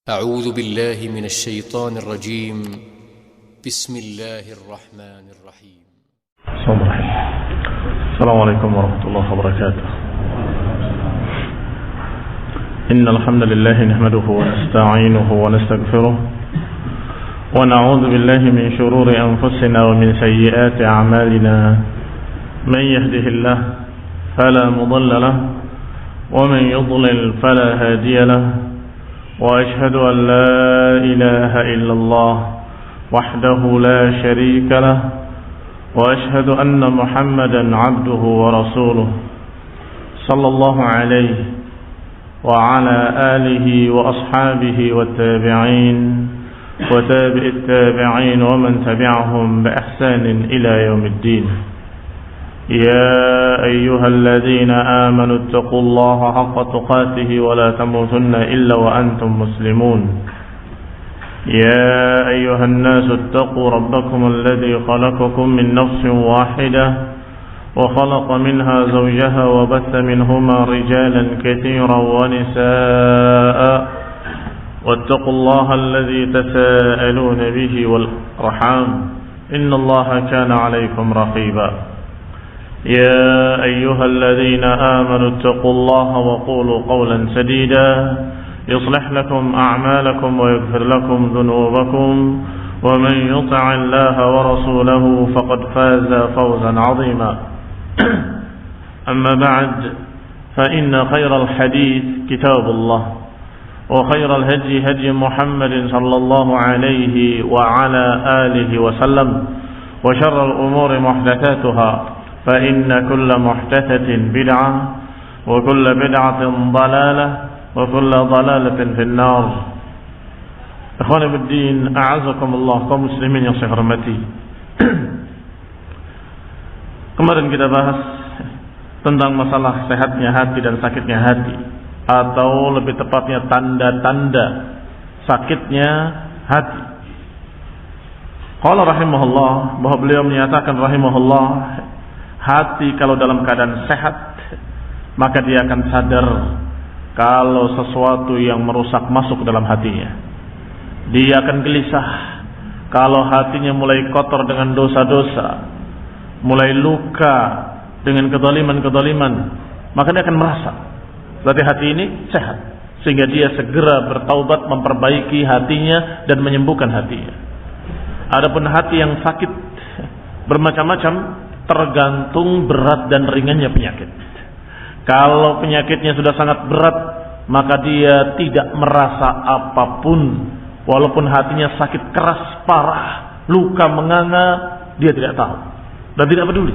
أعوذ بالله من الشيطان الرجيم بسم الله الرحمن الرحيم السلام عليكم ورحمة الله وبركاته. إن الحمد لله نحمده ونستعينه ونستغفره ونعوذ بالله من شرور أنفسنا ومن سيئات أعمالنا. من يهده الله فلا مضل له ومن يضلل فلا هادي له، وأشهد أن لا إله إلا الله وحده لا شريك له، وأشهد أن محمدا عبده ورسوله صلى الله عليه وعلى آله وأصحابه والتابعين وتابع التابعين ومن تبعهم بإحسان إلى يوم الدين. يا أيها الذين آمنوا اتقوا الله حق تقاته ولا تموتن إلا وأنتم مسلمون. يا أيها الناس اتقوا ربكم الذي خلقكم من نفس واحدة وخلق منها زوجها وبث منهما رجالا كثيرا ونساء، واتقوا الله الذي تساءلون به والأرحام إن الله كان عليكم رقيبا. يا أيها الذين آمنوا اتقوا الله وقولوا قولا سديدا يصلح لكم أعمالكم ويغفر لكم ذنوبكم، ومن يطع الله ورسوله فقد فاز فوزا عظيما. أما بعد، فإن خير الحديث كتاب الله، وخير الهدي هدي محمد صلى الله عليه وعلى آله وسلم، وشر الأمور محدثاتها، فإن كل محدثة بدعة وكل بدعة ضلالة وكل ضلالة في النار. Ikhwan Fiddin, a'azakumullah, kaum muslimin yang saya hormati. Kemarin kita bahas tentang masalah sehatnya hati dan sakitnya hati, atau lebih tepatnya tanda-tanda sakitnya hati. Qala rahimahullah, bahwa beliau menyatakan rahimahullah, hati kalau dalam keadaan sehat, maka dia akan sadar kalau sesuatu yang merusak masuk ke dalam hatinya. Dia akan gelisah kalau hatinya mulai kotor dengan dosa-dosa, mulai luka dengan kezaliman-kezaliman, maka dia akan merasa berarti hati ini sehat, sehingga dia segera bertaubat, memperbaiki hatinya dan menyembuhkan hatinya. Adapun hati yang sakit bermacam-macam, tergantung berat dan ringannya penyakit. Kalau penyakitnya sudah sangat berat, maka dia tidak merasa apapun, walaupun hatinya sakit keras parah, luka menganga, dia tidak tahu dan tidak peduli.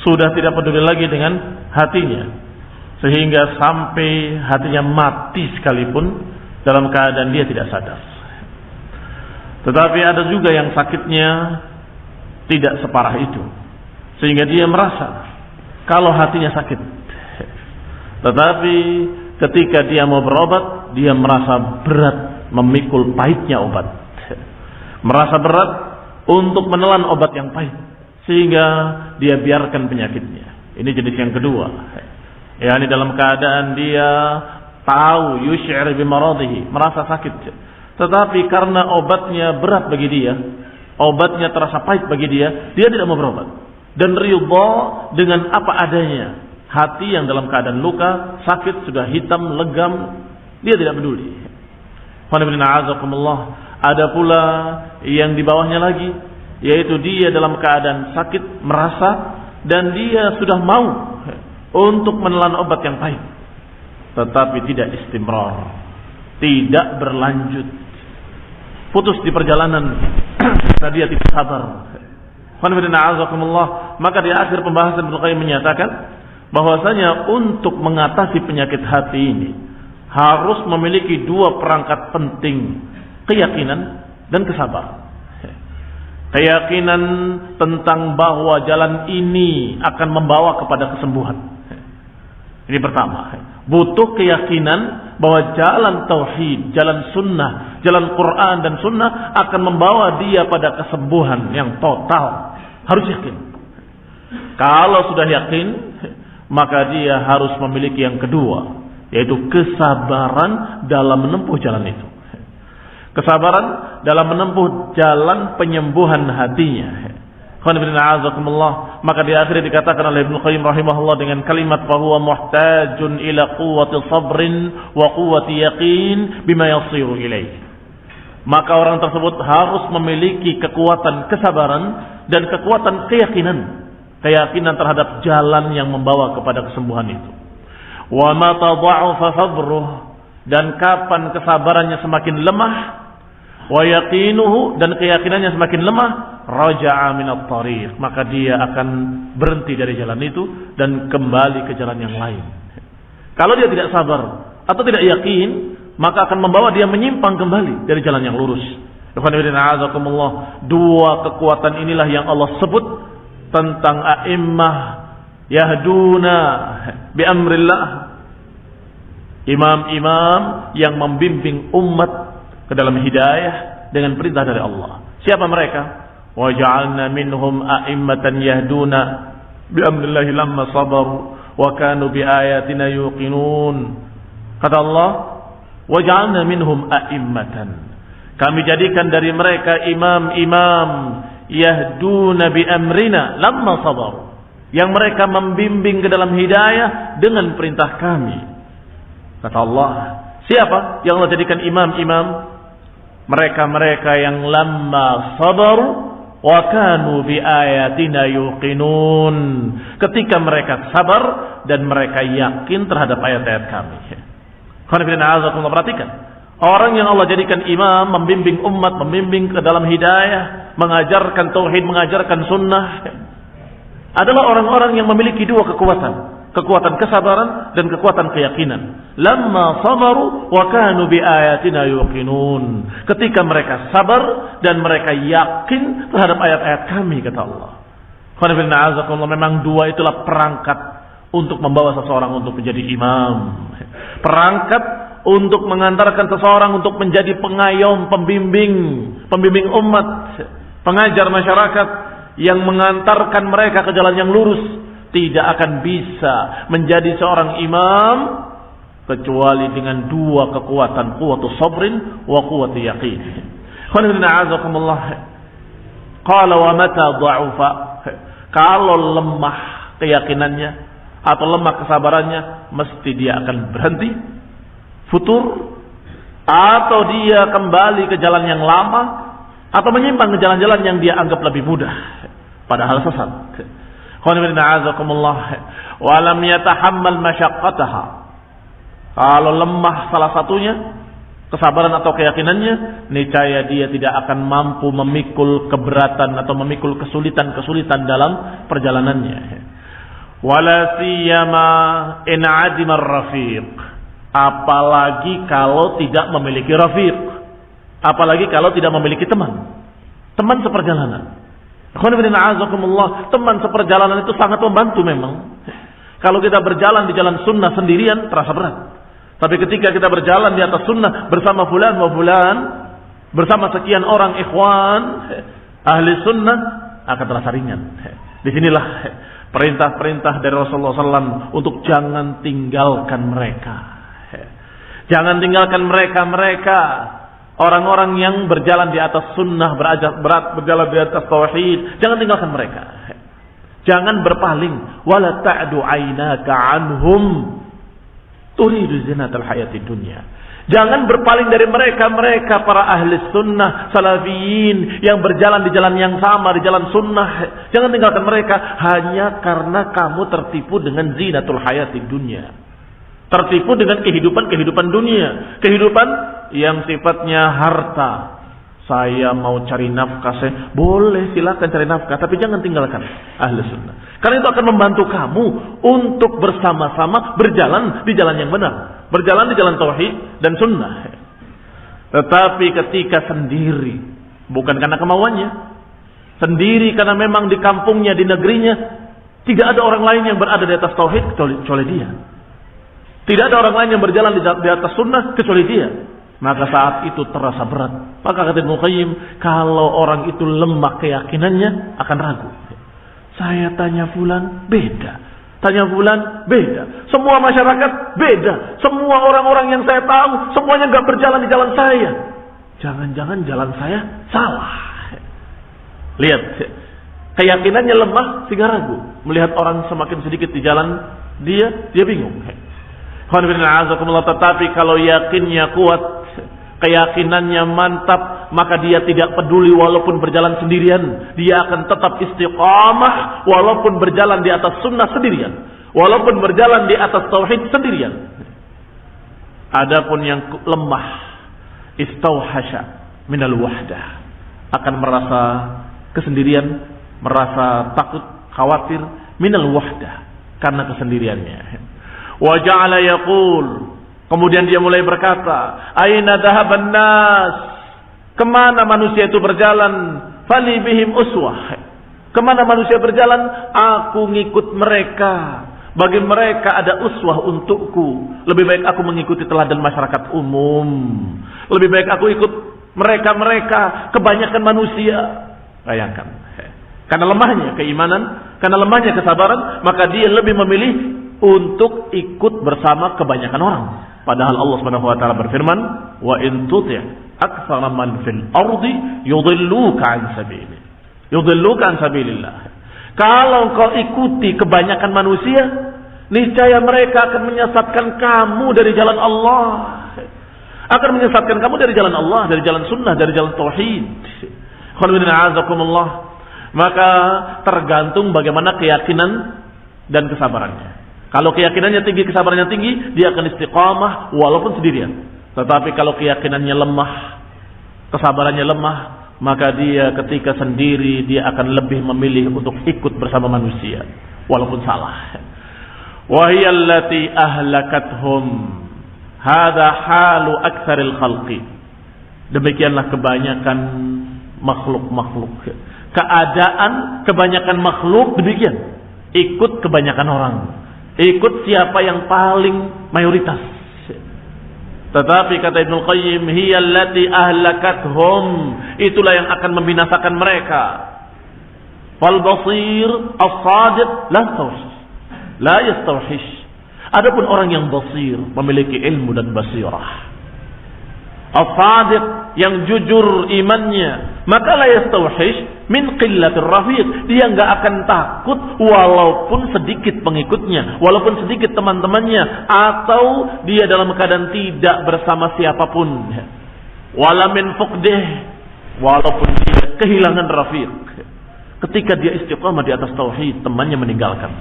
Sudah tidak peduli lagi dengan hatinya, sehingga sampai hatinya mati sekalipun dalam keadaan dia tidak sadar. Tetapi ada juga yang sakitnya tidak separah itu, sehingga dia merasa kalau hatinya sakit, tetapi ketika dia mau berobat, dia merasa berat memikul pahitnya obat, merasa berat untuk menelan obat yang pahit, sehingga dia biarkan penyakitnya. Ini jenis yang kedua, yakni dalam keadaan dia tahu yusy'ir bimaradihi, merasa sakit, tetapi karena obatnya berat bagi dia, obatnya terasa pahit bagi dia, dia tidak mau berobat dan ridha dengan apa adanya. Hati yang dalam keadaan luka, sakit, sudah hitam, legam, dia tidak peduli. Ada pula yang di bawahnya lagi, yaitu dia dalam keadaan sakit, merasa, dan dia sudah mau untuk menelan obat yang pahit, tetapi tidak istimrar, tidak berlanjut, putus di perjalanan karena dia tidak sabar. Maka di akhir pembahasan Ibnu Qayyim menyatakan bahwasanya untuk mengatasi penyakit hati ini harus memiliki dua perangkat penting, keyakinan dan kesabaran. Keyakinan tentang bahwa jalan ini akan membawa kepada kesembuhan. Ini pertama, butuh keyakinan bahwa jalan tauhid, jalan sunnah, jalan Quran dan sunnah akan membawa dia pada kesembuhan yang total. Harus yakin. Kalau sudah yakin, maka dia harus memiliki yang kedua, yaitu kesabaran dalam menempuh jalan itu. Kesabaran dalam menempuh jalan penyembuhan hatinya. Maka di akhir dikatakan oleh Ibnu Qayyim rahimahullah dengan kalimat bahwa muhtajun ila quwwati sabrin wa quwwati yaqin bima yasiru ilaih. Maka orang tersebut harus memiliki kekuatan kesabaran dan kekuatan keyakinan terhadap jalan yang membawa kepada kesembuhan itu. Wa mata dha'afa sabruh, dan kapan kesabarannya semakin lemah, wa yaqinuhu, dan keyakinannya semakin lemah, raja'a minat tariq, maka dia akan berhenti dari jalan itu dan kembali ke jalan yang lain. Kalau dia tidak sabar atau tidak yakin, maka akan membawa dia menyimpang kembali dari jalan yang lurus. Dua kekuatan inilah yang Allah sebut tentang a'immah yahduna bi amrillah, imam-imam yang membimbing umat ke dalam hidayah dengan perintah dari Allah. Siapa mereka? Wa ja'alna minhum a'immatan yahduna bi amrillah lamma sabaru wa kanu bi ayatina yuqinun. Kata Allah, wa ja'alna minhum a'immatan, kami jadikan dari mereka imam-imam yahduna bi amrina lamma sabaru, yang mereka membimbing ke dalam hidayah dengan perintah kami. Kata Allah, siapa yang Allah jadikan imam-imam? Mereka-mereka yang lamma sabaru wa kanu bi ayatina yuqinun, ketika mereka sabar dan mereka yakin terhadap ayat-ayat kami. Perhatikan, orang yang Allah jadikan imam, membimbing umat, membimbing ke dalam hidayah, mengajarkan tauhid, mengajarkan sunnah, adalah orang-orang yang memiliki dua kekuatan kesabaran dan kekuatan keyakinan. Lamma sabaru wa kanu bi ayatina yuqinun, ketika mereka sabar dan mereka yakin terhadap ayat-ayat kami, kata Allah. Memang dua itulah perangkat untuk membawa seseorang untuk menjadi imam, perangkat untuk mengantarkan seseorang untuk menjadi pengayom, pembimbing umat, pengajar masyarakat yang mengantarkan mereka ke jalan yang lurus. Tidak akan bisa menjadi seorang imam kecuali dengan dua kekuatan, quwwatu sabrin wa quwwatu yaqin. Qala wa mata dha'ufa, kalau lemah keyakinannya atau lemah kesabarannya, mesti dia akan berhenti, futur, atau dia kembali ke jalan yang lama, atau menyimpang ke jalan-jalan yang dia anggap lebih mudah, padahal sesat. Walam yatahammal masyaqqataha, kalau lemah salah satunya, kesabaran atau keyakinannya, niscaya dia tidak akan mampu memikul keberatan atau memikul kesulitan-kesulitan dalam perjalanannya. Wala siyama in adimar rafiq, apalagi kalau tidak memiliki rafiq, apalagi kalau tidak memiliki teman seperjalanan. Teman seperjalanan itu sangat membantu memang. Kalau kita berjalan di jalan sunnah sendirian terasa berat, tapi ketika kita berjalan di atas sunnah bersama fulan wa fulan, bersama sekian orang ikhwan ahli sunnah, akan terasa ringan. Disinilah perintah-perintah dari Rasulullah SAW untuk jangan tinggalkan mereka. Jangan tinggalkan mereka orang-orang yang berjalan di atas sunnah, berjalan di atas tauhid. Jangan tinggalkan mereka. Jangan berpaling. Wala ta'du aynaka anhum turidu zinatal hayatid dunya. Jangan berpaling dari mereka para ahli sunnah, salafiyin yang berjalan di jalan yang sama, di jalan sunnah. Jangan tinggalkan mereka hanya karena kamu tertipu dengan zinatul hayatid dunya, tertipu dengan kehidupan dunia, kehidupan yang sifatnya harta. Saya mau cari nafkah, boleh silakan cari nafkah, tapi jangan tinggalkan ahli sunnah, karena itu akan membantu kamu untuk bersama-sama berjalan di jalan yang benar, berjalan di jalan tauhid dan sunnah. Tetapi ketika sendiri, bukan karena kemauannya, sendiri karena memang di kampungnya, di negerinya tidak ada orang lain yang berada di atas tauhid kecuali dia, tidak ada orang lain yang berjalan di atas sunnah kecuali dia, maka saat itu terasa berat. Maka kata Ibnu Qayyim, kalau orang itu lemah keyakinannya, akan ragu. Saya tanya fulan, beda. Tanya fulan, beda. Semua masyarakat beda. Semua orang-orang yang saya tahu, semuanya enggak berjalan di jalan saya. jangan-jangan jalan saya salah. Lihat, keyakinannya lemah sehingga ragu. Melihat orang semakin sedikit di jalan dia bingung. Tetapi kalau yakinnya kuat, keyakinannya mantap, maka dia tidak peduli walaupun berjalan sendirian. Dia akan tetap istiqamah walaupun berjalan di atas sunnah sendirian, walaupun berjalan di atas tauhid sendirian. Adapun yang lemah, istauhasha minal wahdah, akan merasa kesendirian, merasa takut, khawatir minal wahdah, karena kesendiriannya. Wa ja'ala yaqul, kemudian dia mulai berkata, aina dhahaban nas, kemana manusia itu berjalan? Fali bihim uswah, kemana manusia berjalan, aku ngikut mereka. Bagi mereka ada uswah untukku. Lebih baik aku mengikuti teladan masyarakat umum. Lebih baik aku ikut mereka-mereka, kebanyakan manusia. Bayangkan, karena lemahnya keimanan, karena lemahnya kesabaran, maka dia lebih memilih untuk ikut bersama kebanyakan orang. Padahal Allah Subhanahu wa taala berfirman, "Wa in tuti' aktsara man fil ardi yudilluka an sabilillah." Yudilluka an sabilillah. Kalau kau ikuti kebanyakan manusia, niscaya mereka akan menyesatkan kamu dari jalan Allah. Akan menyesatkan kamu dari jalan Allah, dari jalan sunnah, dari jalan tauhid. Maka tergantung bagaimana keyakinan dan kesabarannya. Kalau keyakinannya tinggi, kesabarannya tinggi, dia akan istiqamah walaupun sendirian. Tetapi kalau keyakinannya lemah, kesabarannya lemah, maka dia ketika sendiri dia akan lebih memilih untuk ikut bersama manusia walaupun salah. Wa hiya allati ahlakathum. Hadza halu aktsaril khalqi. Demikianlah kebanyakan makhluk-makhluk. Keadaan kebanyakan makhluk demikian. Ikut kebanyakan orang. Ikut siapa yang paling mayoritas. Tetapi kata Ibnu Qayyim, hiya allati ahlakathum, itulah yang akan membinasakan mereka. Fal basir as-sadiq la yastawhish. Adapun orang yang basir, memiliki ilmu dan basirah, as-sadiq, yang jujur imannya, maka la yastawhish min qillatir rafiq, dia enggak akan takut walaupun sedikit pengikutnya, walaupun sedikit teman-temannya, atau dia dalam keadaan tidak bersama siapapun. Wala min fuqdih, walaupun dia kehilangan rafiq. Ketika dia istiqamah di atas tauhid, temannya meninggalkan,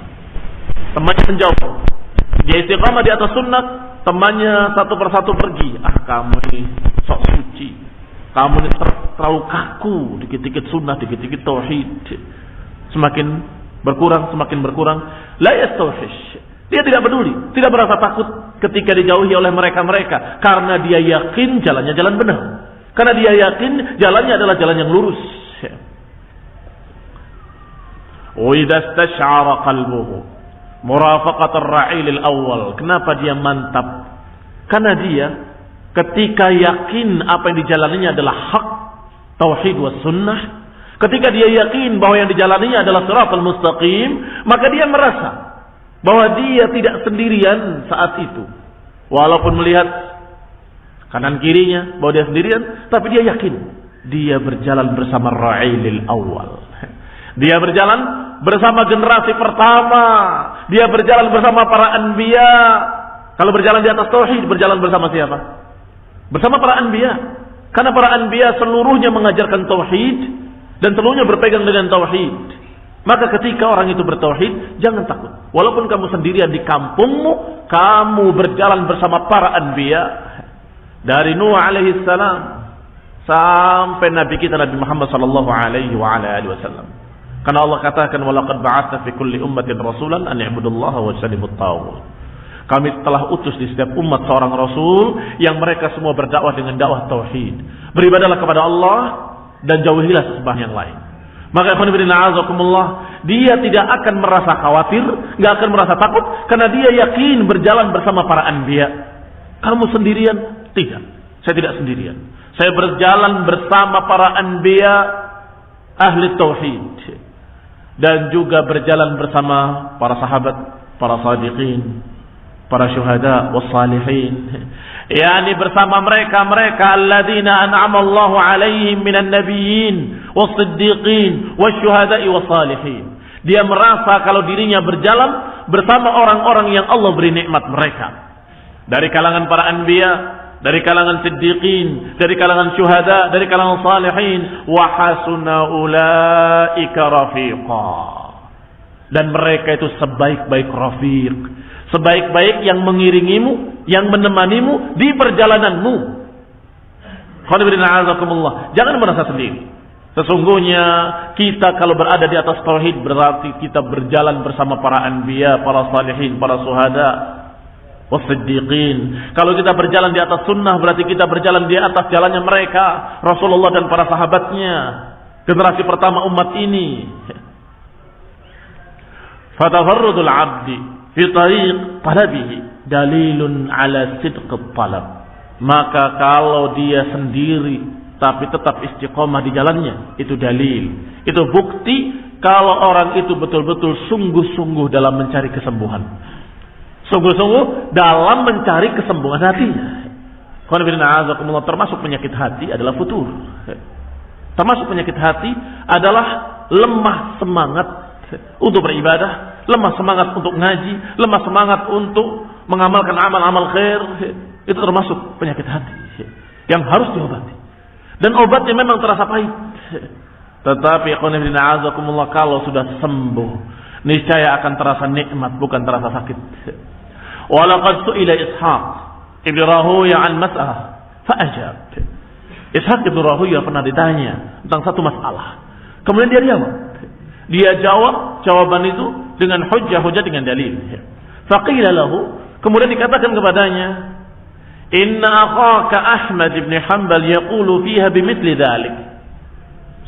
temannya menjauh. Dia istiqamah di atas sunnah, temannya satu persatu pergi. Kamu ini sok suci, kamu ini terlalu kaku, dikit-dikit sunnah, dikit-dikit tauhid. Semakin berkurang, semakin berkurang. La yastawhish, dia tidak peduli, tidak merasa takut ketika dijauhi oleh mereka-mereka, karena dia yakin jalannya jalan benar, karena dia yakin jalannya adalah jalan yang lurus. Wa idza istash'ara qalbuhu murafaqat ar-ra'il al-awwal. Kenapa dia mantap? Karena dia ketika yakin apa yang dijalaninya adalah hak, tauhid was sunnah, ketika dia yakin bahwa yang dijalaninya adalah shiratal mustaqim, maka dia merasa bahwa dia tidak sendirian saat itu. Walaupun melihat kanan kirinya bahwa dia sendirian, tapi dia yakin dia berjalan bersama ra'ilil awal. Dia berjalan bersama generasi pertama. Dia berjalan bersama para anbiya. Kalau berjalan di atas tauhid, berjalan bersama siapa? Bersama para anbiya. Karena para anbiya seluruhnya mengajarkan tauhid dan seluruhnya berpegang dengan tauhid. Maka ketika orang itu bertauhid, jangan takut. Walaupun kamu sendirian di kampungmu, kamu berjalan bersama para anbiya. Dari Nuh alaihi salam sampai Nabi kita Nabi Muhammad sallallahu alaihi wasallam. Karena Allah katakan, walaqad ba'atsna fi kulli ummatin rasulan an i'budullaha wajtanibut taghut. Kami telah utus di setiap umat seorang rasul yang mereka semua berdakwah dengan dakwah tauhid. Beribadahlah kepada Allah dan jauhilah sesembahan yang lain. Maka ikhwan fillah azakumullah, dia tidak akan merasa khawatir, enggak akan merasa takut, karena dia yakin berjalan bersama para anbiya. Kamu sendirian? Tidak. Saya tidak sendirian. Saya berjalan bersama para anbiya ahli tauhid. Dan juga berjalan bersama para sahabat, para sadiqin, para syuhada was salihin, yakni bersama mereka alladzina an'ama Allahu 'alaihim minan nabiyyin was siddiqin was syuhada'i was salihin. Dia merasa kalau dirinya berjalan bersama orang-orang yang Allah beri nikmat mereka, dari kalangan para anbiya, dari kalangan siddiqin, dari kalangan syuhada, dari kalangan salihin. Wa hasuna ulaika rafiqa. Dan mereka itu sebaik-baik rafiq, sebaik-baik yang mengiringimu, yang menemanimu di perjalananmu. Jangan merasa sendiri. Sesungguhnya kita kalau berada di atas tauhid berarti kita berjalan bersama para anbiya, para salihin, para syuhada, wasiddiqin. Kalau kita berjalan di atas sunnah berarti kita berjalan di atas jalannya mereka, Rasulullah dan para sahabatnya, generasi pertama umat ini. Fatafarrudul 'abdi fi tariq talabihi dalilun ala sidqit talab. Maka kalau dia sendiri tapi tetap istiqomah di jalannya, itu dalil, itu bukti kalau orang itu betul-betul sungguh-sungguh dalam mencari kesembuhan, sungguh-sungguh dalam mencari kesembuhan hatinya. Termasuk penyakit hati adalah futur. Termasuk penyakit hati adalah lemah semangat untuk beribadah, lemah semangat untuk ngaji, lemah semangat untuk mengamalkan amal-amal khair. Itu termasuk penyakit hati yang harus diobati. Dan obatnya memang terasa pahit. Tetapi kalau sudah sembuh, niscaya akan terasa nikmat, bukan terasa sakit. Walaqad su'ila Ishaq ibn Rahuyah an mas'alah fa'ajab. Ishaq ibn Rahuyah pernah ditanya tentang satu masalah, kemudian dia jawab jawaban itu dengan hujjah dengan dalil. Faqila lahu, kemudian dikatakan kepadanya, inna akhaka Ahmad ibn Hanbal yaqulu fiha bimithli dhalik.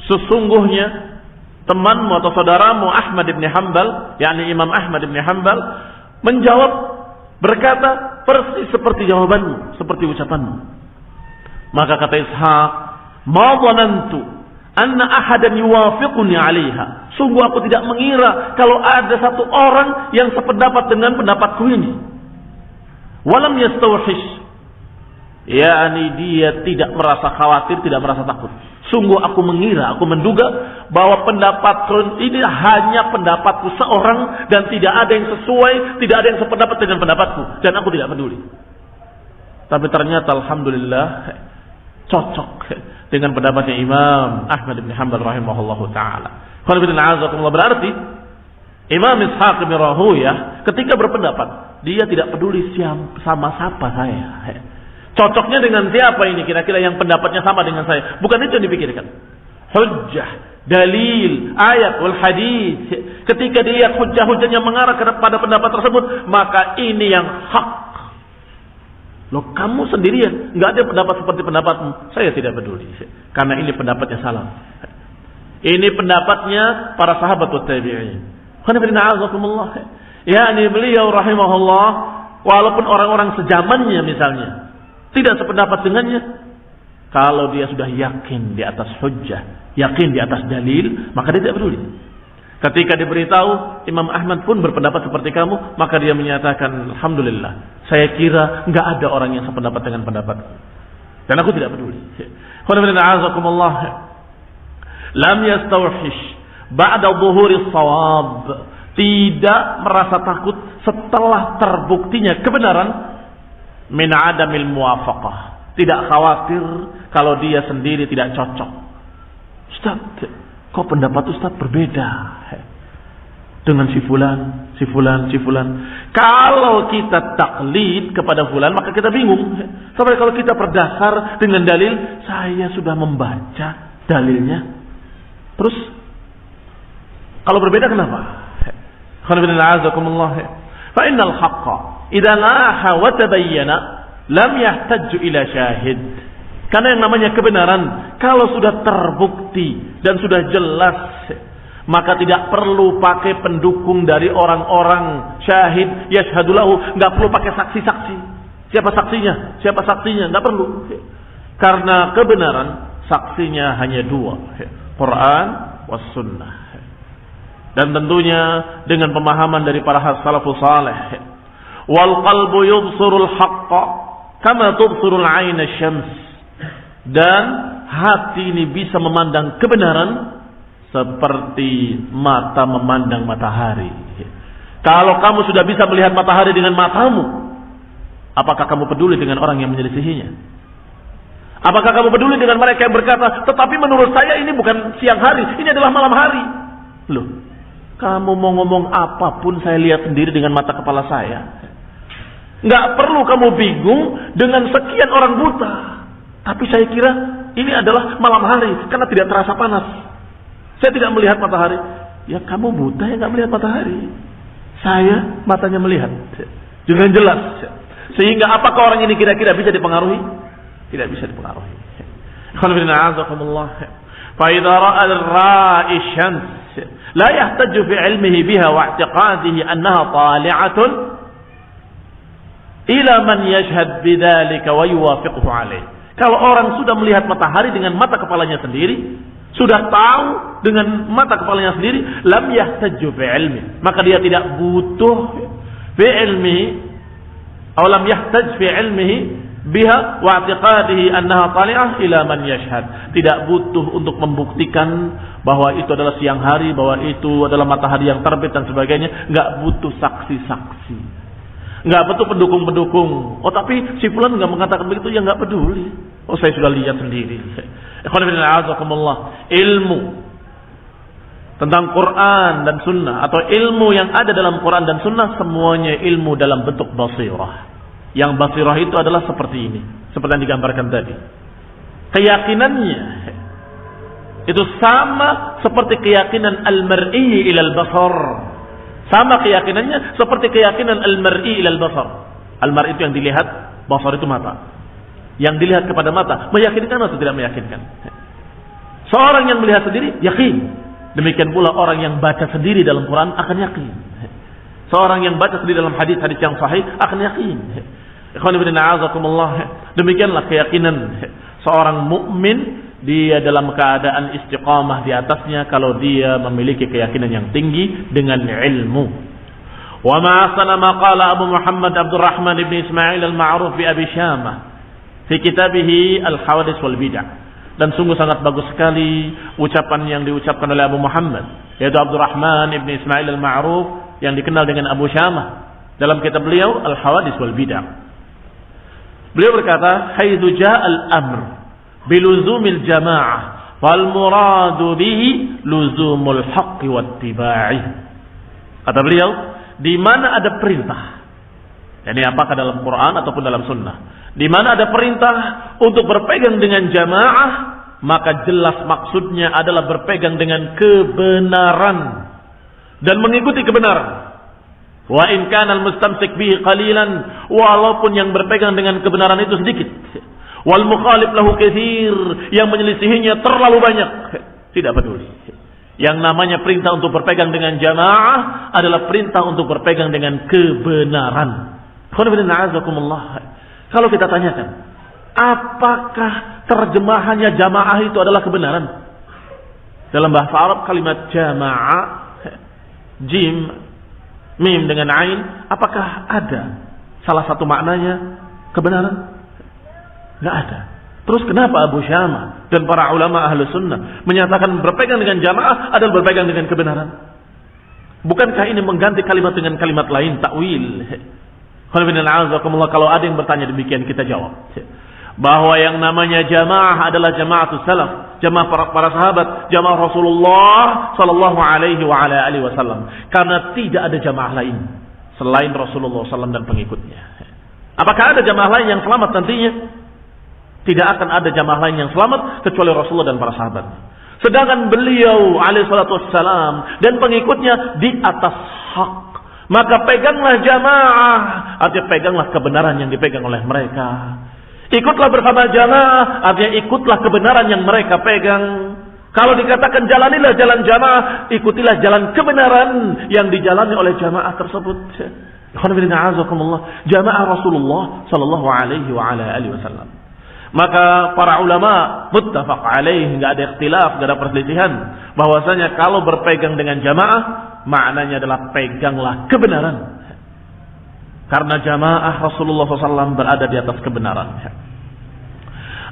Sesungguhnya temanmu atau saudaramu Ahmad ibn Hanbal, yakni Imam Ahmad ibn Hanbal, menjawab, berkata persis seperti jawabanmu, seperti ucapanmu. Maka kata Ishaq, ma dhanantu anna ahadan yuwafiquni 'alaiha. Sungguh aku tidak mengira kalau ada satu orang yang sependapat dengan pendapatku ini. Walam yastawhish, yakni dia tidak merasa khawatir, tidak merasa takut. Sungguh aku mengira, aku menduga bahwa pendapat ini hanya pendapatku seorang dan tidak ada yang sesuai, tidak ada yang sependapat dengan pendapatku, dan aku tidak peduli. Tapi ternyata alhamdulillah cocok dengan pendapatnya Imam Ahmad bin Hanbal rahimahullahu taala. Berarti Imam Ishaq bin Rahuyah ketika berpendapat, dia tidak peduli sama siapa saya. Cocoknya dengan siapa ini kira-kira yang pendapatnya sama dengan saya. Bukan itu yang dipikirkan. Hujjah, dalil, ayat, wal hadis. Ketika dilihat hujjah-hujjahnya mengarah kepada pendapat tersebut, maka ini yang hak. Loh, kamu sendirian, nggak ada pendapat seperti pendapatmu. Saya tidak peduli, karena ini pendapatnya salah. Ini pendapatnya para sahabat wa tabi'in. yakni beliau rahimahullah, walaupun orang-orang sezamannya misalnya tidak sependapat dengannya, kalau dia sudah yakin di atas hujjah, yakin di atas dalil, maka dia tidak peduli. Ketika diberitahu Imam Ahmad pun berpendapat seperti kamu, maka dia menyatakan, alhamdulillah, saya kira enggak ada orang yang sependapat dengan pendapatku, dan aku tidak peduli. Lam yastawhish ba'da dhuhuris shawab, tidak merasa takut setelah terbuktinya kebenaran, min adamil muwafaqah, tidak khawatir kalau dia sendiri tidak cocok. Ustaz, kok pendapat Ustaz berbeda dengan si fulan. Kalau kita taklid kepada fulan, maka kita bingung. Sampai kalau kita berdasar dengan dalil, saya sudah membaca dalilnya. Terus kalau berbeda kenapa? Fa innal haqqa idza laha wa tabayyana lam yahtaju ila syahid. Karena yang namanya kebenaran kalau sudah terbukti dan sudah jelas, maka tidak perlu pakai pendukung dari orang-orang syahid yashhadu lahu, enggak perlu pakai saksi-saksi. Siapa saksinya? Enggak perlu. Karena kebenaran saksinya hanya dua, Quran was sunnah. Dan tentunya dengan pemahaman dari para salafus saleh. Wal qalbu yubsurul haqqa kama tubsurul 'ain asy-syams. Dan hati ini bisa memandang kebenaran seperti mata memandang matahari. Kalau kamu sudah bisa melihat matahari dengan matamu, apakah kamu peduli dengan orang yang menyelisihinya? Apakah kamu peduli dengan mereka yang berkata, tetapi menurut saya ini bukan siang hari, ini adalah malam hari? Loh, kamu mau ngomong apapun saya lihat sendiri dengan mata kepala saya. Nggak perlu kamu bingung dengan sekian orang buta. Tapi saya kira ini adalah malam hari karena tidak terasa panas. Saya tidak melihat matahari. Ya kamu buta ya nggak melihat matahari. Saya matanya melihat dengan jelas. Sehingga apakah orang ini kira-kira bisa dipengaruhi? Tidak bisa dipengaruhi. Fa idza ra'a ar-ra'i syams la yahtaju fi 'ilmihi biha wa i'tiqadihi annaha tali'atun ila man yashhad bidzalika wa yuwafiquhu 'alayh. Kalau orang sudah melihat matahari dengan mata kepalanya sendiri, sudah tahu dengan mata kepalanya sendiri, lam yahtaju fi 'ilmi, maka dia tidak butuh fi 'ilmihi atau lam yahtaj fi 'ilmihi biha wa i'tiqadihi annaha tali'ah ila man yashhad. Tidak butuh untuk membuktikan bahwa itu adalah siang hari, bahwa itu adalah matahari yang terbit dan sebagainya. Enggak butuh saksi-saksi, enggak butuh pendukung-pendukung. Oh tapi si fulan enggak mengatakan begitu, ya enggak peduli. Oh saya sudah lihat sendiri. Ikhwan fillah azakumullah, ilmu tentang Quran dan Sunnah atau ilmu yang ada dalam Quran dan Sunnah semuanya ilmu dalam bentuk basirah. Yang basirah itu adalah seperti ini, seperti yang digambarkan tadi. Keyakinannya itu sama seperti keyakinan al-mar'i ilal basar. Sama keyakinannya seperti keyakinan al-mar'i ilal basar. Al-mar'i itu yang dilihat, basar itu mata. Yang dilihat kepada mata meyakinkan atau tidak meyakinkan? Seorang yang melihat sendiri yakin. Demikian pula orang yang baca sendiri dalam Quran akan yakin. Seorang yang baca sendiri dalam hadis-hadis yang sahih akan yakin. Demikianlah keyakinan seorang mukmin, dia dalam keadaan istiqamah di atasnya kalau dia memiliki keyakinan yang tinggi dengan ilmu. Wa ma asana ma qala Abu Muhammad Abdurrahman ibn Ismail al-Ma'ruf bi Abi Syamah fi kitabih Al-Hawadits wal Bid'ah. Dan sungguh sangat bagus sekali ucapan yang diucapkan oleh Abu Muhammad, yaitu Abdurrahman ibn Ismail al-Ma'ruf yang dikenal dengan Abu Syamah dalam kitab beliau Al-Hawadits wal Bid'ah. Beliau berkata, "Haitsu ja'al amr biluzumil jamaah wal muradu bihi luzumul haqqi wattiba'i." Kata beliau, di mana ada perintah, ini apakah dalam Quran ataupun dalam Sunnah, di mana ada perintah untuk berpegang dengan jamaah, maka jelas maksudnya adalah berpegang dengan kebenaran dan mengikuti kebenaran. Wa in kana al-mustamsik bihi qalilan, walaupun yang berpegang dengan kebenaran itu sedikit. Wal mukhalif lahu katsir, yang menyelisihinya terlalu banyak. Tidak peduli. Yang namanya perintah untuk berpegang dengan jamaah adalah perintah untuk berpegang dengan kebenaran. Kalau kita tanyakan, apakah terjemahannya jamaah itu adalah kebenaran? Dalam bahasa Arab kalimat jamaah, jim, mim dengan ain, apakah ada salah satu maknanya kebenaran? Tidak ada. Terus kenapa Abu Syamah dan para ulama ahlu sunnah menyatakan berpegang dengan jamaah adalah berpegang dengan kebenaran? Bukankah ini mengganti kalimat dengan kalimat lain, takwil? Kalau ada yang bertanya demikian, kita jawab bahwa yang namanya jamaah adalah jamaatus salaf, jamaah para sahabat, jamaah Rasulullah sallallahu alaihi wa ala alihi wasallam. Karena tidak ada jamaah lain selain Rasulullah sallallahu dan pengikutnya. Apakah ada jamaah lain yang selamat nantinya? Tidak akan ada jamaah lain yang selamat kecuali Rasulullah dan para sahabat. Sedangkan beliau alaihi salatu wassalam dan pengikutnya di atas hak. Maka peganglah jamaah, artinya peganglah kebenaran yang dipegang oleh mereka. Ikutlah bersama jamaah, artinya ikutlah kebenaran yang mereka pegang. Kalau dikatakan jalanilah jalan jamaah, ikutilah jalan kebenaran yang dijalani oleh jamaah tersebut. Jamaah Rasulullah sallallahu alaihi wa ala alihi wasallam. Maka para ulama muttafaq alaih, enggak ada ikhtilaf, enggak ada perselisihan bahwasanya kalau berpegang dengan jamaah maknanya adalah peganglah kebenaran. Karena jamaah Rasulullah SAW berada di atas kebenaran.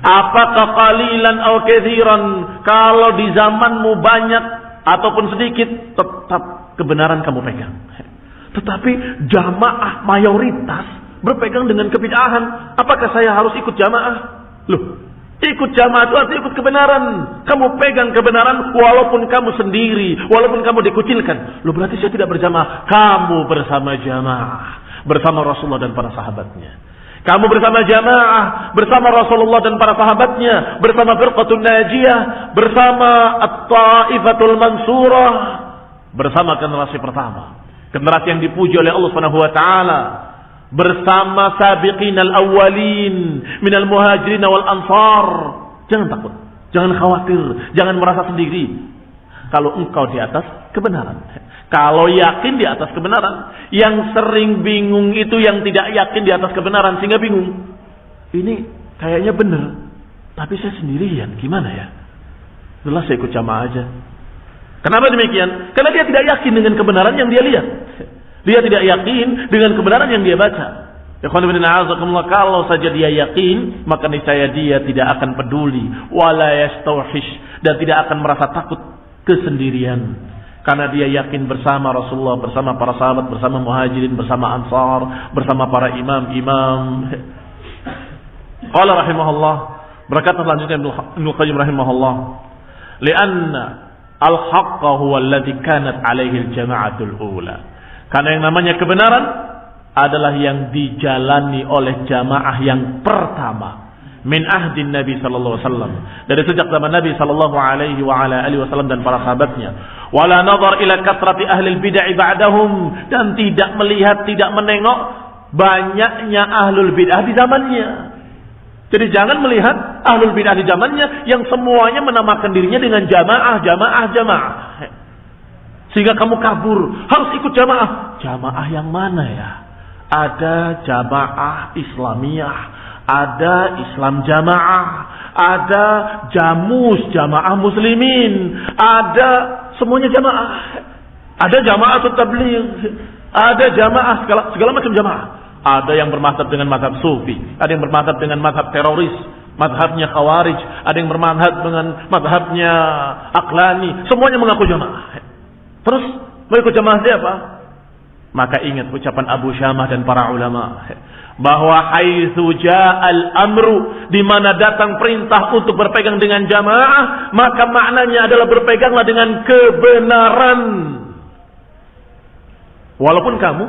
Apakah qalilan atau katsiran, kalau di zamanmu banyak ataupun sedikit, tetap kebenaran kamu pegang. Tetapi jamaah mayoritas berpegang dengan kebid'ahan. Apakah saya harus ikut jamaah? Loh, ikut jamaah itu artinya ikut kebenaran. Kamu pegang kebenaran walaupun kamu sendiri, walaupun kamu dikucilkan. Loh, berarti saya tidak berjamaah. Kamu bersama jamaah, bersama Rasulullah dan para sahabatnya. Kamu bersama jamaah, bersama Rasulullah dan para sahabatnya, bersama firqatul najiyah, bersama at-taifatul mansurah, bersama generasi pertama, generasi yang dipuji oleh Allah Subhanahu wa taala, bersama sabiqinal awwalin minal muhajirin wal ansar. Jangan takut, jangan khawatir, jangan merasa sendiri. Kalau engkau di atas kebenaran, kalau yakin di atas kebenaran. Yang sering bingung itu yang tidak yakin di atas kebenaran, sehingga bingung. Ini kayaknya benar, tapi saya sendirian, gimana ya? Jelas saya ikut jamaah aja. Kenapa demikian? Karena dia tidak yakin dengan kebenaran yang dia lihat. Dia tidak yakin dengan kebenaran yang dia baca. Kalau saja dia yakin, maka niscaya dia tidak akan peduli, wala yastawhish, dan tidak akan merasa takut kesendirian. Karena dia yakin bersama Rasulullah, bersama para sahabat, bersama muhajirin, bersama ansar, bersama para imam-imam. Qala rahimahullah, berkata selanjutnya Ibnu Qayyim rahimahullah, lianna al-haqqa huwa alladhi kanat alaihi al-jama'atul ula. Karena yang namanya kebenaran adalah yang dijalani oleh jamaah yang pertama. Min ahdin Nabi sallallahu alaihi wasallam, dari sejak zaman Nabi sallallahu alaihi wasallam dan para sahabatnya. Wala nazar ila kathrati ahli bid'ah ba'dahum, dan tidak melihat, tidak menengok banyaknya ahlul bid'ah di zamannya. Jadi jangan melihat ahlul bid'ah di zamannya yang semuanya menamakan dirinya dengan jamaah. Sehingga kamu kabur, harus ikut jamaah. Jamaah yang mana ya? Ada jamaah Islamiyah, ada Islam jamaah, ada jamus jamaah muslimin, ada semuanya jamaah. Ada jamaah tabligh, ada jamaah segala macam jamaah. Ada yang bermadzhab dengan mazhab sufi, ada yang bermadzhab dengan mazhab teroris, mazhabnya khawarij, ada yang bermadzhab dengan mazhabnya aqlani, semuanya mengaku jamaah. Terus mau ikut jamaah siapa? Maka ingat ucapan Abu Syamah dan para ulama, bahwa haitsu ja'al amru, di mana datang perintah untuk berpegang dengan jamaah, maka maknanya adalah berpeganglah dengan kebenaran. Walaupun kamu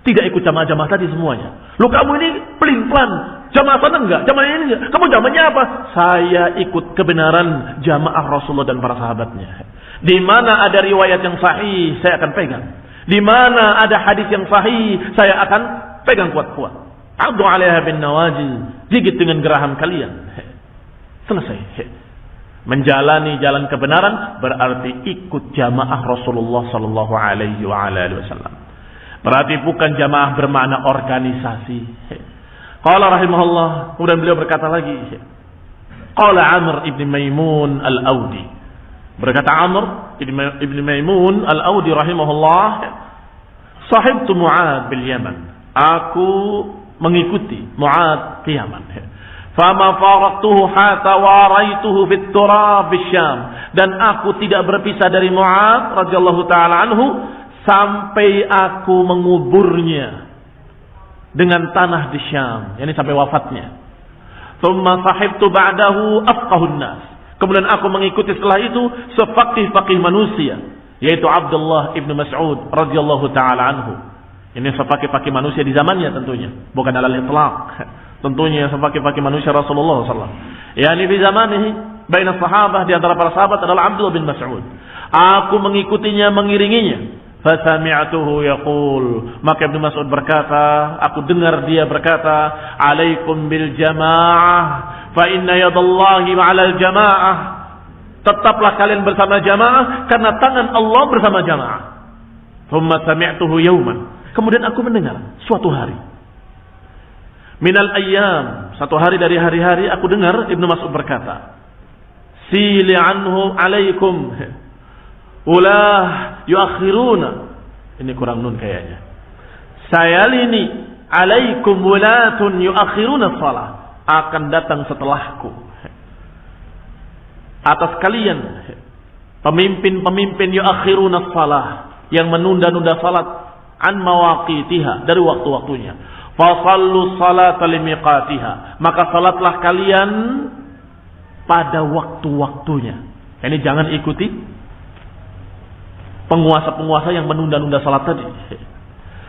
tidak ikut jamaah-jamaah tadi semuanya. Lu kamu ini pelin-pelan, jamaah sana enggak, jamaah ini enggak. Kamu jamaahnya apa? Saya ikut kebenaran jamaah Rasulullah dan para sahabatnya. Di mana ada riwayat yang sahih, saya akan pegang. Di mana ada hadis yang sahih, saya akan pegang kuat-kuat. Adu 'alaiha bin nawajil, gigit dengan geraham kalian. Selesai. Menjalani jalan kebenaran berarti ikut jamaah Rasulullah sallallahu alaihi wasallam. Berarti bukan jamaah bermakna organisasi. Qala rahimahullah, kemudian beliau berkata lagi. Qala Amr ibn Maimun al-Audi. Berkata Amr ibn Maimun al-Audi rahimahullah, sahibtu Mu'ad bil Yaman. Aku mengikuti Mu'ad ke Yaman. Fama faraqtuhu hatta waraituhu fit turab bisyam. Dan aku tidak berpisah dari Mu'ad radhiyallahu taala anhu sampai aku menguburnya dengan tanah di Syam, yakni sampai wafatnya. Tsumma sahibtu ba'dahu afqahun nas. Kemudian aku mengikuti setelah itu sefaqih-faqih manusia, yaitu Abdullah ibn Mas'ud radhiyallahu taala anhu. Ini sefaqih-faqih manusia di zamannya tentunya, bukan alal itlaq. Tentunya sefaqih-faqih manusia Rasulullah sallallahu alaihi wasallam. Yani di zamanihi baina sahabah, di antara para sahabat adalah Abdullah bin Mas'ud. Aku mengikutinya, mengiringinya. Fasami'tuhu yaqul, maka Ibnu Mas'ud berkata, aku dengar dia berkata, alaikum bil jamaah fa inna yadallahi ma'al jamaah. Tetaplah kalian bersama jamaah karena tangan Allah bersama jamaah. Thumma sami'tuhu yawman, kemudian aku mendengar suatu hari, minal ayyam, satu hari dari hari-hari, aku dengar Ibnu Mas'ud berkata, sili anhum alaikum ulah yuakhiruna. Ini kurang nun kayaknya. Saya lini alaikum wulatun yuakhiruna shalah, akan datang setelahku atas kalian pemimpin-pemimpin yuakhiruna shalah, yang menunda-nunda salat an mawaqitiha, dari waktu-waktunya. Fasallu salata limiqatiha, maka salatlah kalian pada waktu-waktunya. Ini jangan ikuti penguasa-penguasa yang menunda-nunda salat tadi.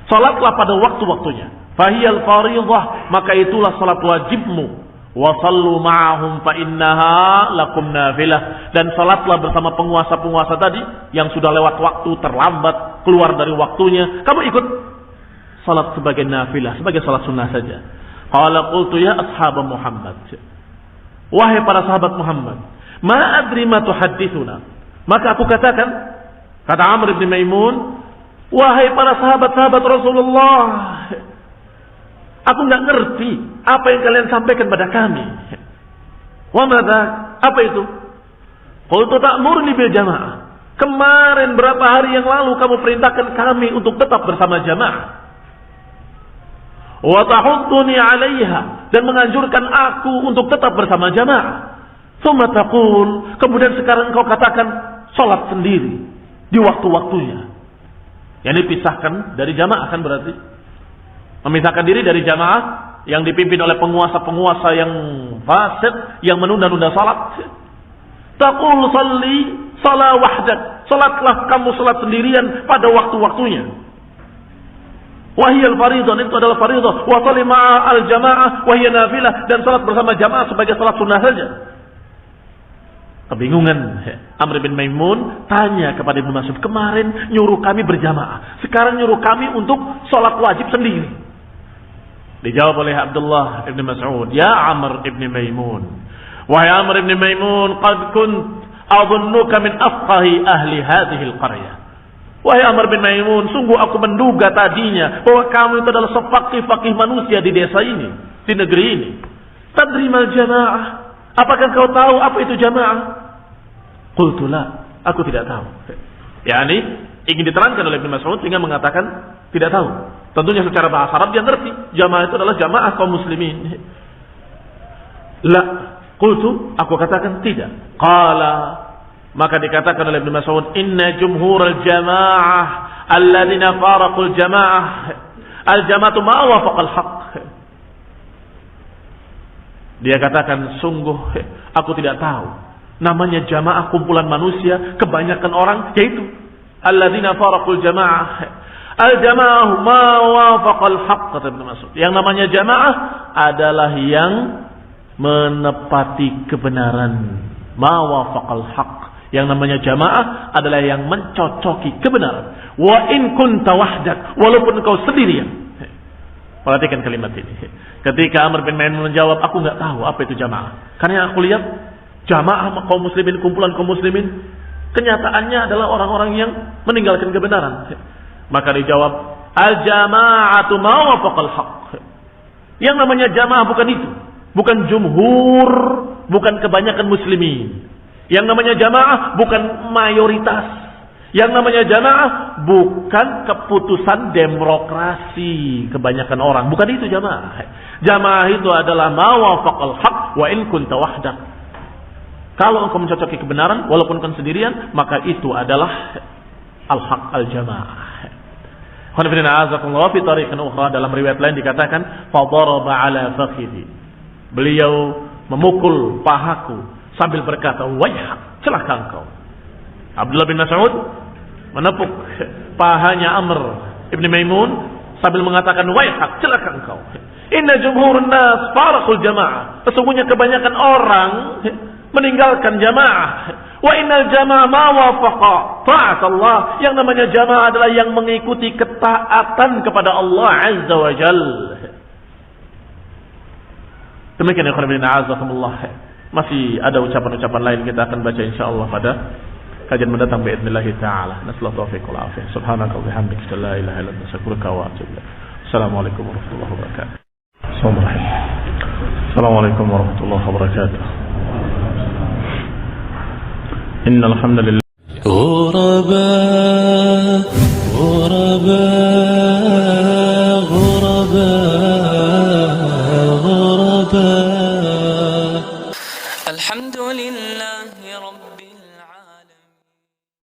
Salatlah pada waktu-waktunya. Fahiyal fariḍah, maka itulah salat wajibmu. Wa sallu ma'ahum fa innaha lakum nafilah, dan salatlah bersama penguasa-penguasa tadi yang sudah lewat waktu, terlambat, keluar dari waktunya, kamu ikut salat sebagai nafilah, sebagai salat sunnah saja. Qala qultu ya ashab Muhammad, wahai para sahabat Muhammad, ma adri ma tuhadditsuna, maka aku katakan, kata Amr bin Maimun, wahai para sahabat-sahabat Rasulullah, aku enggak ngerti apa yang kalian sampaikan pada kami. Wa madza? Apa itu? Qultu ta'murni bil jamaah. Kemarin berapa hari yang lalu kamu perintahkan kami untuk tetap bersama jamaah. Wa tahudduni 'alaiha, dan menganjurkan aku untuk tetap bersama jamaah. Tsumma taqul, kemudian sekarang engkau katakan salat sendiri di waktu-waktunya. Yani pisahkan dari jamaah, kan berarti memisahkan diri dari jamaah yang dipimpin oleh penguasa-penguasa yang fasik, yang menunda-nunda salat. Taqul salli salah wahdak, salatlah kamu salat sendirian pada waktu-waktunya. Wahiyal fariḍah, itu adalah fariḍah. Wa salli ma'al jamaah wahiyya nafilah, dan salat bersama jamaah sebagai salat sunnah saja. Kebingungan Amr bin Maimun tanya kepada Ibnu Mas'ud, kemarin nyuruh kami berjamaah, sekarang nyuruh kami untuk salat wajib sendiri. Dijawab oleh Abdullah ibn Mas'ud, ya Amr ibn Maimun, wahai Amr ibn Maimun, qad kunt adhunnuka min afqahi ahli hadhihi al-qaryah. Wahai Amr bin Maimun, sungguh aku menduga tadinya bahwa kamu itu adalah sefaqih-faqih manusia di desa ini, di negeri ini. Tadri mal jamaah, apakah kau tahu apa itu jamaah? Qultu la, aku tidak tahu. Yani ingin diterangkan oleh Ibnu Mas'ud sehingga mengatakan tidak tahu. Tentunya secara bahasa Arab dia ngerti, jamaah itu adalah jamaah kaum muslimin. La, qultu, aku katakan tidak. Qala, maka dikatakan oleh Ibnu Mas'ud, inna jumhurul jamaah alladzina faraqul jamaah al-jama'atu ma wafaqal haqq. Dia katakan, sungguh aku tidak tahu namanya jamaah kumpulan manusia, kebanyakan orang, yaitu alladzina faraqul jamaah. Al-jamaah ma wafaqal haqq, kata Ibnu Mas'ud. Yang namanya jamaah adalah yang menepati kebenaran. Ma wafaqal haqq. Yang namanya jamaah adalah yang mencocoki kebenaran. Wa in kunta wahdak, walaupun engkau sendirian. Perhatikan kalimat ini. Ketika Amr bin Maimun menjawab, aku enggak tahu apa itu jamaah. Karena aku lihat jamaah kaum muslimin, kumpulan kaum muslimin, kenyataannya adalah orang-orang yang meninggalkan kebenaran. Maka dijawab, al-jama'atu ma wafaqal haqq. Yang namanya jamaah bukan itu, bukan jumhur, bukan kebanyakan muslimin. Yang namanya jamaah bukan mayoritas. Yang namanya jamaah bukan keputusan demokrasi kebanyakan orang, bukan itu jamaah. Jamaah itu adalah ma wafaqal haqq wa in kunta wahdak. Kalau engkau mencocoki kebenaran walaupun engkau sendirian, maka itu adalah al-haq al-jamaah. Fi tariqin ukhra, dalam riwayat lain dikatakan fadaraba ala fakhidhi, beliau memukul pahaku sambil berkata, waihak, celaka engkau. Abdullah bin Mas'ud menepuk pahanya Amr ibn Maimun sambil mengatakan, waihak, celaka engkau. Inna jumhurun nas faraqul jamaah, sesungguhnya kebanyakan orang meninggalkan jamaah. Wa innal jamaah ma wafaqa ta'at Allah, yang namanya jamaah adalah yang mengikuti ketaatan kepada Allah Azza wa Jalla. Demikian ya khairin a'azakumullah. Masih ada ucapan-ucapan lain kita akan baca insyaallah pada kajian mendatang باذنillah taala. Nasallahu taufiq wal afiyah. Subhanaka wa bihamdika la ilaha illa anta astaghfiruka wa atubu ilaik. Assalamualaikum warahmatullahi wabarakatuh. Assalamualaikum warahmatullahi wabarakatuh. إن الحمد لله غرباء غرباء غرباء لله رب العالمين.